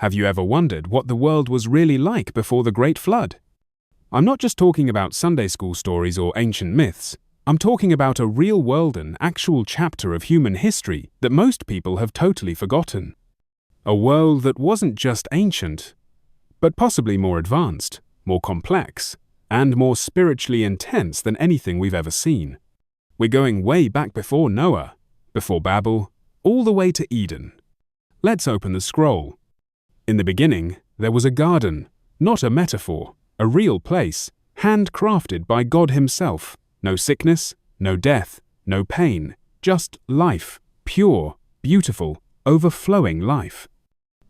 Have you ever wondered what the world was really like before the Great Flood? I'm not just talking about Sunday school stories or ancient myths. I'm talking about a real-world and actual chapter of human history that most people have totally forgotten. A world that wasn't just ancient, but possibly more advanced, more complex, and more spiritually intense than anything we've ever seen. We're going way back before Noah, before Babel, all the way to Eden. Let's open the scroll. In the beginning, there was a garden, not a metaphor, a real place, handcrafted by God Himself. No sickness, no death, no pain, just life, pure, beautiful, overflowing life.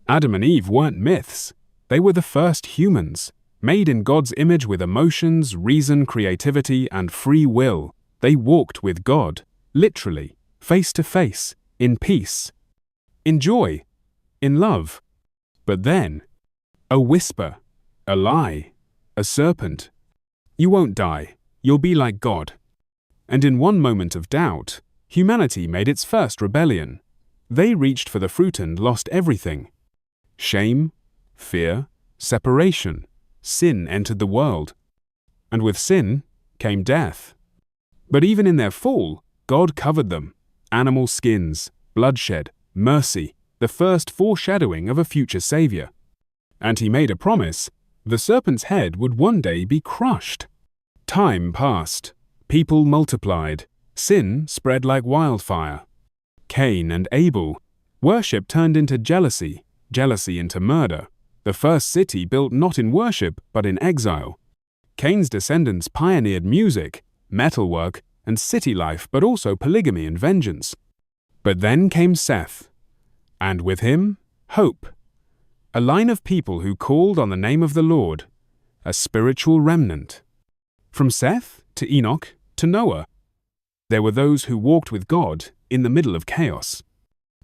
Adam and Eve weren't myths. They were the first humans, made in God's image with emotions, reason, creativity, and free will. They walked with God, literally, face to face, in peace, in joy, in love. But then, a whisper, a lie, a serpent. You won't die. You'll be like God. And in one moment of doubt, humanity made its first rebellion. They reached for the fruit and lost everything. Shame, fear, separation, sin entered the world. And with sin came death. But even in their fall, God covered them. Animal skins, bloodshed, mercy, the first foreshadowing of a future savior. And He made a promise: the serpent's head would one day be crushed. Time passed. People multiplied. Sin spread like wildfire. Cain and Abel. Worship turned into jealousy, jealousy into murder. The first city built not in worship, but in exile. Cain's descendants pioneered music, metalwork, and city life, but also polygamy and vengeance. But then came Seth, and with him, hope. A line of people who called on the name of the Lord, a spiritual remnant. From Seth to Enoch to Noah, there were those who walked with God in the middle of chaos.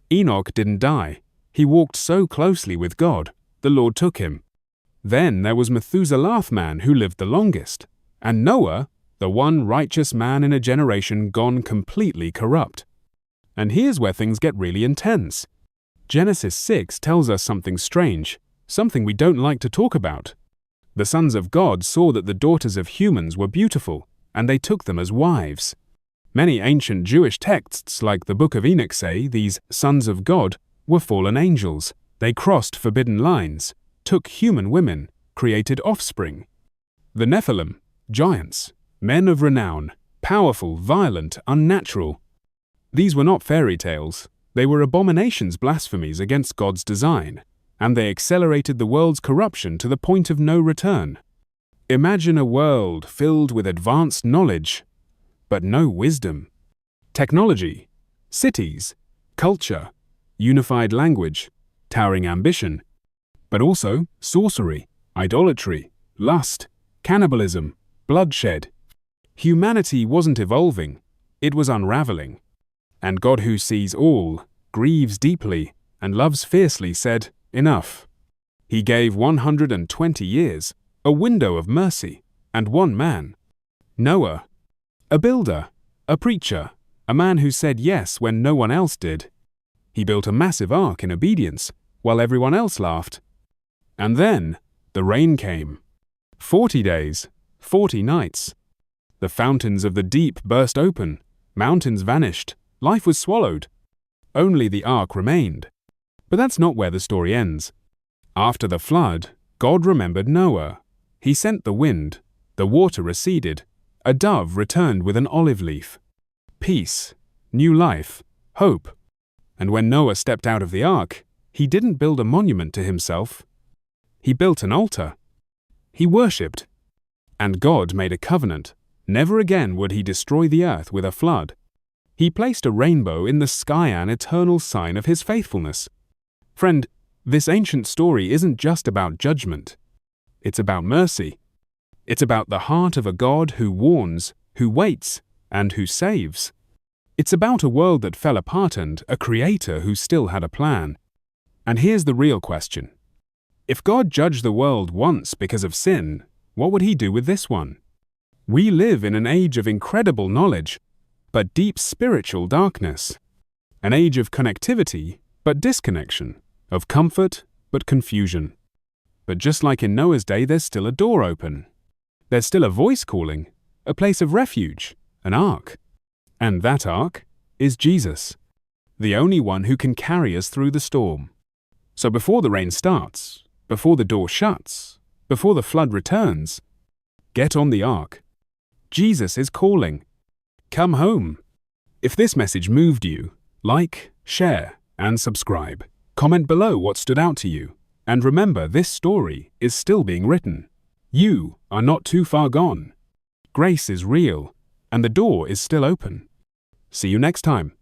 Enoch didn't die. He walked so closely with God, the Lord took him. Then there was Methuselah's man who lived the longest, and Noah, the one righteous man in a generation gone completely corrupt. And here's where things get really intense. Genesis 6 tells us something strange, something we don't like to talk about. The sons of God saw that the daughters of humans were beautiful, and they took them as wives. Many ancient Jewish texts, like the Book of Enoch, say these sons of God were fallen angels. They crossed forbidden lines, took human women, created offspring. The Nephilim, giants, men of renown, powerful, violent, unnatural. These were not fairy tales. They were abominations, blasphemies against God's design, and they accelerated the world's corruption to the point of no return. Imagine a world filled with advanced knowledge, but no wisdom. Technology, cities, culture, unified language, towering ambition, but also sorcery, idolatry, lust, cannibalism, bloodshed. Humanity wasn't evolving, it was unraveling. And God, who sees all, grieves deeply, and loves fiercely, said, "Enough." He gave 120 years, a window of mercy, and one man. Noah, a builder, a preacher, a man who said yes when no one else did. He built a massive ark in obedience, while everyone else laughed. And then, the rain came. 40 days, 40 nights. The fountains of the deep burst open, mountains vanished, life was swallowed. Only the ark remained. But that's not where the story ends. After the flood, God remembered Noah. He sent the wind, the water receded, a dove returned with an olive leaf. Peace, new life, hope. And when Noah stepped out of the ark, he didn't build a monument to himself. He built an altar. He worshipped. And God made a covenant. Never again would He destroy the earth with a flood. He placed a rainbow in the sky, an eternal sign of His faithfulness. Friend, this ancient story isn't just about judgment. It's about mercy. It's about the heart of a God who warns, who waits, and who saves. It's about a world that fell apart and a Creator who still had a plan. And here's the real question. If God judged the world once because of sin, what would He do with this one? We live in an age of incredible knowledge, but deep spiritual darkness. An age of connectivity, but disconnection. Of comfort, but confusion. But just like in Noah's day, there's still a door open. There's still a voice calling, a place of refuge, an ark. And that ark is Jesus, the only one who can carry us through the storm. So before the rain starts, before the door shuts, before the flood returns, get on the ark. Jesus is calling. Come home. If this message moved you, like, share, and subscribe. Comment below what stood out to you. And remember, this story is still being written. You are not too far gone. Grace is real, and the door is still open. See you next time.